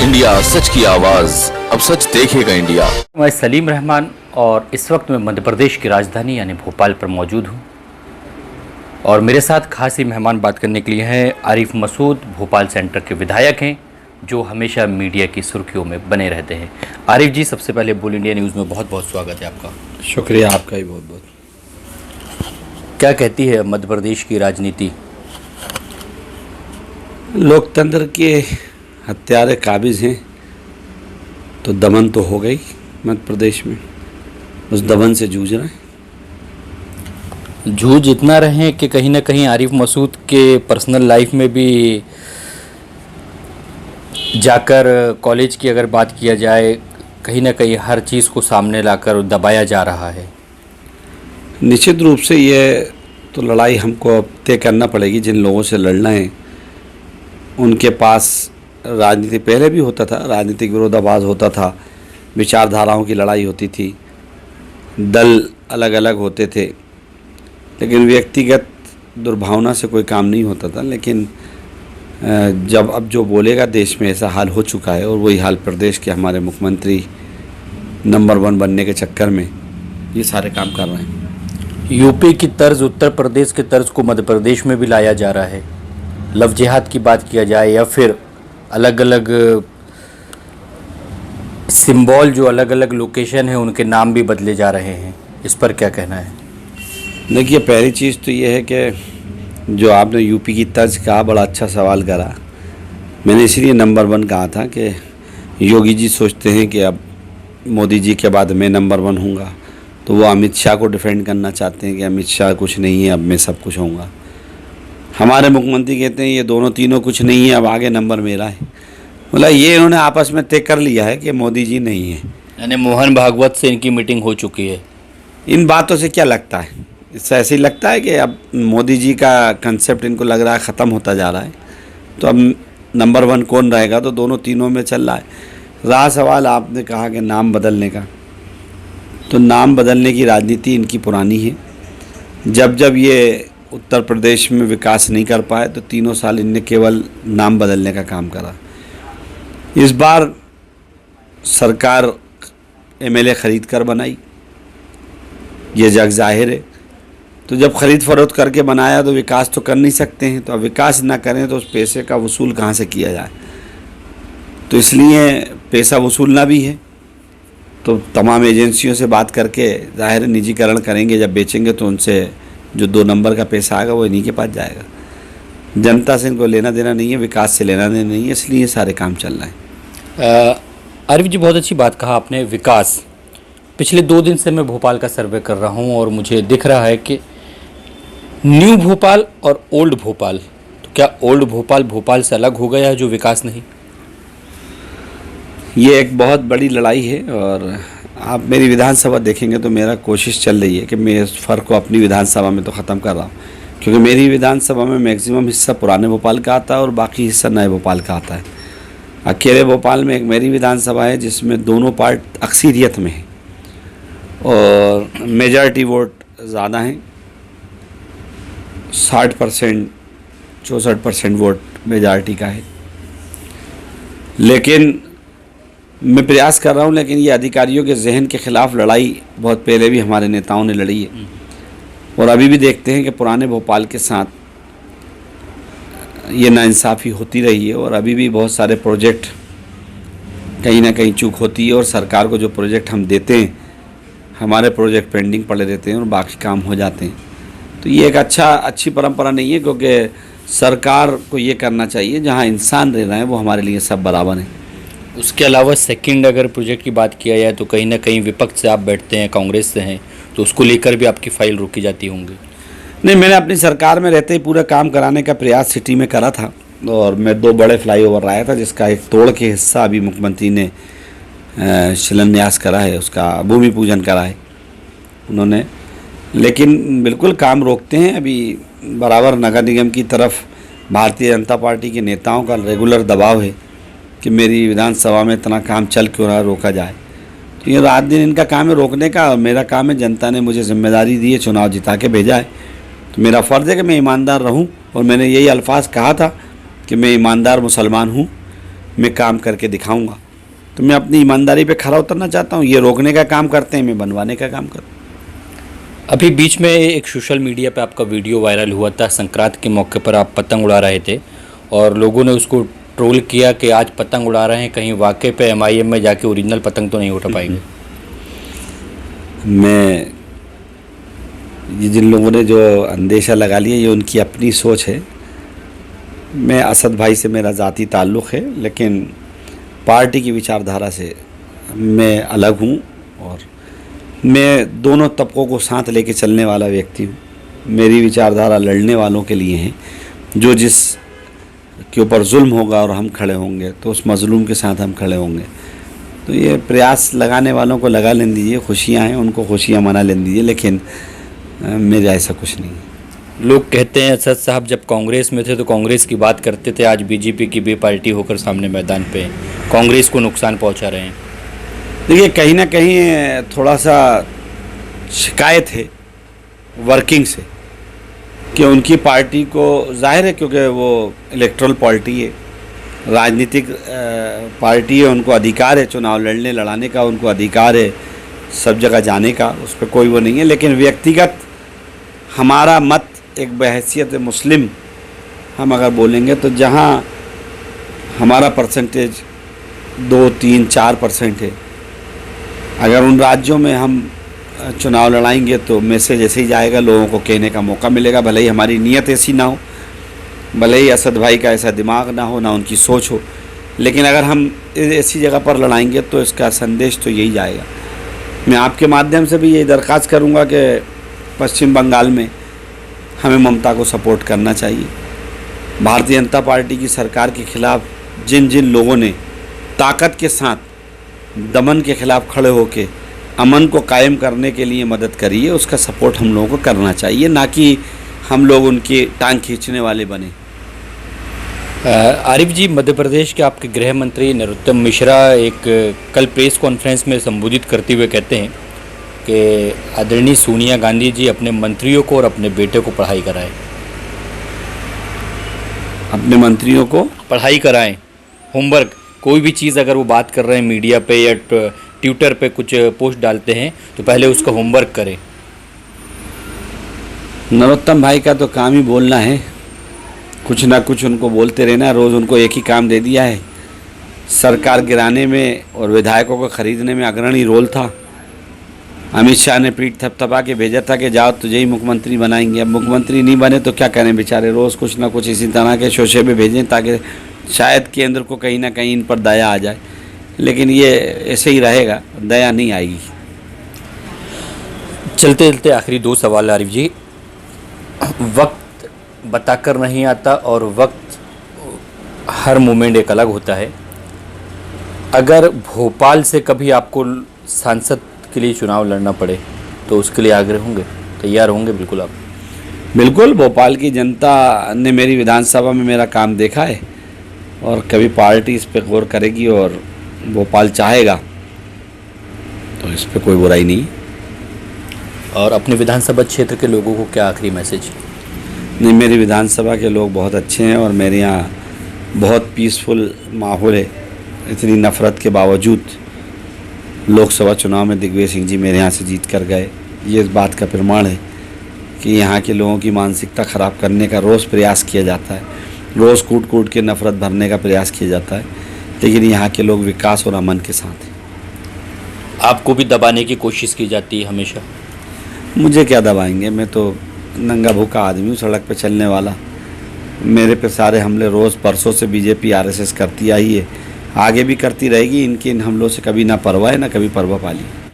India सच की आवाज, अब सच देखेगा इंडिया। मैं सलीम रहमान और इस वक्त मैं मध्य प्रदेश की राजधानी यानी भोपाल पर मौजूद हूँ और मेरे साथ खास ही मेहमान बात करने के लिए हैं आरिफ मसूद, भोपाल सेंटर के विधायक हैं जो हमेशा मीडिया की सुर्खियों में बने रहते हैं। आरिफ जी, सबसे पहले बोल इंडिया न्यूज़ में बहुत बहुत स्वागत है आपका। शुक्रिया आपका ही बहुत बहुत। क्या कहती है मध्य प्रदेश की राजनीति? लोकतंत्र के हत्यारे काबिज हैं तो दमन तो हो गई मध्य प्रदेश में, उस दमन से जूझ रहे हैं। जूझ इतना रहे कि कहीं ना कहीं आरिफ मसूद के पर्सनल लाइफ में भी जाकर कॉलेज की अगर बात किया जाए, कहीं ना कहीं हर चीज़ को सामने लाकर दबाया जा रहा है। निश्चित रूप से ये तो लड़ाई हमको अब तय करना पड़ेगी। जिन लोगों से लड़ना है उनके पास राजनीति पहले भी होता था, राजनीतिक विरोधाभास होता था, विचारधाराओं की लड़ाई होती थी, दल अलग अलग होते थे, लेकिन व्यक्तिगत दुर्भावना से कोई काम नहीं होता था। लेकिन जब अब जो बोलेगा, देश में ऐसा हाल हो चुका है और वही हाल प्रदेश के हमारे मुख्यमंत्री नंबर 1 बनने के चक्कर में ये सारे काम कर रहे हैं। यूपी की तर्ज, उत्तर प्रदेश के तर्ज को मध्य प्रदेश में भी लाया जा रहा है। लव जिहाद की बात किया जाए या फिर अलग अलग सिंबल, जो अलग अलग लोकेशन है उनके नाम भी बदले जा रहे हैं, इस पर क्या कहना है? देखिए, पहली चीज़ तो ये है कि जो आपने यूपी की तर्ज कहा, बड़ा अच्छा सवाल करा। मैंने इसलिए नंबर 1 कहा था कि योगी जी सोचते हैं कि अब मोदी जी के बाद मैं नंबर 1 हूँगा, तो वो अमित शाह को डिफेंड करना चाहते हैं कि अमित शाह कुछ नहीं है, अब मैं सब कुछ होऊंगा। हमारे मुख्यमंत्री कहते हैं ये दोनों तीनों कुछ नहीं है, अब आगे नंबर मेरा है। मतलब ये इन्होंने आपस में तय कर लिया है कि मोदी जी नहीं है। यानी मोहन भागवत से इनकी मीटिंग हो चुकी है। इन बातों से क्या लगता है? इससे ऐसे ही लगता है कि अब मोदी जी का कंसेप्ट इनको लग रहा है ख़त्म होता जा रहा है, तो अब नंबर 1 कौन रहेगा? तो दोनों तीनों में चल रहा है। रहा सवाल आपने कहा कि नाम बदलने का, तो नाम बदलने की राजनीति इनकी पुरानी है। जब जब ये उत्तर प्रदेश में विकास नहीं कर पाए तो 3 साल इनने केवल नाम बदलने का काम करा। इस बार सरकार एमएलए ख़रीद कर बनाई, ये जग जाहिर है। तो जब ख़रीद फरोख्त करके बनाया तो विकास तो कर नहीं सकते हैं, तो अब विकास ना करें तो उस पैसे का वसूल कहाँ से किया जाए? तो इसलिए पैसा वसूलना भी है, तो तमाम एजेंसियों से बात करके ज़ाहिर निजीकरण करेंगे। जब बेचेंगे तो उनसे जो 2 नंबर का पैसा आएगा वो इन्हीं के पास जाएगा। जनता से इनको लेना देना नहीं है, विकास से लेना देना नहीं है, इसलिए ये सारे काम चल रहे हैं। आरिफ जी, बहुत अच्छी बात कहा आपने, विकास। पिछले 2 दिन से मैं भोपाल का सर्वे कर रहा हूँ और मुझे दिख रहा है कि न्यू भोपाल और ओल्ड भोपाल, तो क्या ओल्ड भोपाल भोपाल से अलग हो गया है जो विकास नहीं? ये एक बहुत बड़ी लड़ाई है और आप मेरी विधानसभा देखेंगे तो मेरा कोशिश चल रही है कि मैं इस फ़र्क को अपनी विधानसभा में तो ख़त्म कर रहा हूँ, क्योंकि मेरी विधानसभा में मैक्सिमम हिस्सा पुराने भोपाल का आता है और बाकी हिस्सा नए भोपाल का आता है। अकेले भोपाल में एक मेरी विधानसभा है जिसमें दोनों पार्ट अक्सरियत में है और मेजॉरिटी वोट ज़्यादा हैं। 60% 64% वोट मेजॉरिटी का है। लेकिन मैं प्रयास कर रहा हूँ, लेकिन ये अधिकारियों के जहन के ख़िलाफ़ लड़ाई बहुत पहले भी हमारे नेताओं ने लड़ी है और अभी भी देखते हैं कि पुराने भोपाल के साथ ये नाइंसाफ़ी होती रही है और अभी भी बहुत सारे प्रोजेक्ट कहीं ना कहीं चूक होती है और सरकार को जो प्रोजेक्ट हम देते हैं, हमारे प्रोजेक्ट पेंडिंग पड़े रहते हैं और बाकी काम हो जाते हैं। तो ये एक अच्छी परंपरा नहीं है, क्योंकि सरकार को ये करना चाहिए जहाँ इंसान रह रहे हैं वो हमारे लिए सब बराबर हैं। उसके अलावा सेकंड अगर प्रोजेक्ट की बात किया जाए तो कहीं ना कहीं विपक्ष से आप बैठते हैं, कांग्रेस से हैं, तो उसको लेकर भी आपकी फाइल रोकी जाती होंगी। नहीं, मैंने अपनी सरकार में रहते ही पूरा काम कराने का प्रयास सिटी में करा था और मैं 2 बड़े फ्लाईओवर लाया था, जिसका एक तोड़ के हिस्सा अभी मुख्यमंत्री ने शिलान्यास करा है, उसका भूमि पूजन करा है उन्होंने। लेकिन बिल्कुल काम रोकते हैं। अभी बराबर नगर निगम की तरफ भारतीय जनता पार्टी के नेताओं का रेगुलर दबाव है कि मेरी विधानसभा में इतना काम चल क्यों रहा, रोका जाए। तो ये रात दिन इनका काम है रोकने का, और मेरा काम है, जनता ने मुझे जिम्मेदारी दी है, चुनाव जिता के भेजा है, तो मेरा फ़र्ज़ है कि मैं ईमानदार रहूं। और मैंने यही अल्फाज कहा था कि मैं ईमानदार मुसलमान हूं, मैं काम करके दिखाऊंगा। तो मैं अपनी ईमानदारी पे खरा उतरना चाहता हूँ। ये रोकने का काम करते हैं, मैं बनवाने का काम करता हूँ। अभी बीच में एक सोशल मीडिया पे आपका वीडियो वायरल हुआ था, संक्रांत के मौके पर आप पतंग उड़ा रहे थे और लोगों ने उसको ट्रोल किया कि आज पतंग उड़ा रहे हैं, कहीं वाकई पे MIM में जाके ओरिजिनल पतंग तो नहीं उठा पाएंगे। मैं ये जिन लोगों ने जो अंदेशा लगा लिया, ये उनकी अपनी सोच है। मैं असद भाई से मेरा ज़ाती ताल्लुक़ है, लेकिन पार्टी की विचारधारा से मैं अलग हूँ और मैं दोनों तबकों को साथ लेके चलने वाला व्यक्ति हूँ। मेरी विचारधारा लड़ने वालों के लिए है, जो जिस के ऊपर जुल्म होगा और हम खड़े होंगे तो उस मज़लूम के साथ हम खड़े होंगे। तो ये प्रयास लगाने वालों को लगा लेने दीजिए, खुशियाँ हैं उनको खुशियाँ मना लेने दीजिए, लेकिन मेरा ऐसा कुछ नहीं है। लोग कहते हैं असद साहब जब कांग्रेस में थे तो कांग्रेस की बात करते थे, आज BJP की बे पार्टी होकर सामने मैदान पे कांग्रेस को नुकसान पहुंचा रहे हैं। देखिए, कहीं ना कहीं थोड़ा सा शिकायत है वर्किंग से कि उनकी पार्टी को जाहिर है, क्योंकि वो इलेक्ट्रल पार्टी है, राजनीतिक पार्टी है, उनको अधिकार है चुनाव लड़ने लड़ाने का, उनको अधिकार है सब जगह जाने का, उस पर कोई वो नहीं है। लेकिन व्यक्तिगत हमारा मत एक बहैसियत मुस्लिम हम अगर बोलेंगे तो जहाँ हमारा परसेंटेज 2, 3, 4% है, अगर उन राज्यों में हम चुनाव लड़ाएंगे तो मैसेज ऐसे ही जाएगा, लोगों को कहने का मौका मिलेगा। भले ही हमारी नीयत ऐसी ना हो, भले ही असद भाई का ऐसा दिमाग ना हो, ना उनकी सोच हो, लेकिन अगर हम ऐसी जगह पर लड़ाएंगे तो इसका संदेश तो यही जाएगा। मैं आपके माध्यम से भी यही दरख्वास्त करूंगा कि पश्चिम बंगाल में हमें ममता को सपोर्ट करना चाहिए। भारतीय जनता पार्टी की सरकार के खिलाफ जिन जिन लोगों ने ताकत के साथ दमन के खिलाफ खड़े होकर अमन को कायम करने के लिए मदद करी है, उसका सपोर्ट हम लोगों को करना चाहिए, ना कि हम लोग उनकी टांग खींचने वाले बने। आरिफ जी, मध्य प्रदेश के आपके गृह मंत्री नरोत्तम मिश्रा एक कल प्रेस कॉन्फ्रेंस में संबोधित करते हुए कहते हैं कि आदरणीय सोनिया गांधी जी अपने मंत्रियों को और अपने बेटे को पढ़ाई कराएं। अपने मंत्रियों को पढ़ाई कराएं, होमवर्क, कोई भी चीज़ अगर वो बात कर रहे हैं मीडिया पे या ट्विटर पे कुछ पोस्ट डालते हैं तो पहले उसका होमवर्क करें। नरोत्तम भाई का तो काम ही बोलना है, कुछ ना कुछ उनको बोलते रहना। रोज़ उनको एक ही काम दे दिया है, सरकार गिराने में और विधायकों को खरीदने में अग्रणी रोल था। अमित शाह ने पीठ थपथपा के भेजा था कि जाओ तुझे ही मुख्यमंत्री बनाएंगे। अब मुख्यमंत्री नहीं बने तो क्या करें बेचारे, रोज़ कुछ ना कुछ इसी तरह के शोशे में भेजें ताकि शायद केंद्र को कहीं ना कहीं इन पर दया आ जाए, लेकिन ये ऐसे ही रहेगा, दया नहीं आएगी। चलते चलते आखिरी 2 सवाल आरिफ जी। वक्त बताकर नहीं आता और वक्त हर मोमेंट एक अलग होता है। अगर भोपाल से कभी आपको सांसद के लिए चुनाव लड़ना पड़े तो उसके लिए आग्रह होंगे, तैयार होंगे? बिल्कुल आप? बिल्कुल, भोपाल की जनता ने मेरी विधानसभा में मेरा काम देखा है और कभी पार्टी इस पर गौर करेगी और भोपाल चाहेगा तो इस पर कोई बुराई नहीं। और अपने विधानसभा क्षेत्र के लोगों को क्या आखिरी मैसेज? नहीं, मेरी विधानसभा के लोग बहुत अच्छे हैं और मेरे यहाँ बहुत पीसफुल माहौल है। इतनी नफ़रत के बावजूद लोकसभा चुनाव में दिग्विजय सिंह जी मेरे यहाँ से जीत कर गए। ये इस बात का प्रमाण है कि यहाँ के लोगों की मानसिकता ख़राब करने का रोज़ प्रयास किया जाता है, रोज़ कूट कूट के नफ़रत भरने का प्रयास किया जाता है, लेकिन यहाँ के लोग विकास और अमन के साथ हैं। आपको भी दबाने की कोशिश की जाती है हमेशा? मुझे क्या दबाएंगे, मैं तो नंगा भूखा आदमी हूँ, सड़क पे चलने वाला। मेरे पे सारे हमले रोज़ परसों से बीजेपी RSS करती आई है, आगे भी करती रहेगी। इनके इन हमलों से कभी ना परवाह है ना कभी परवाह पाली।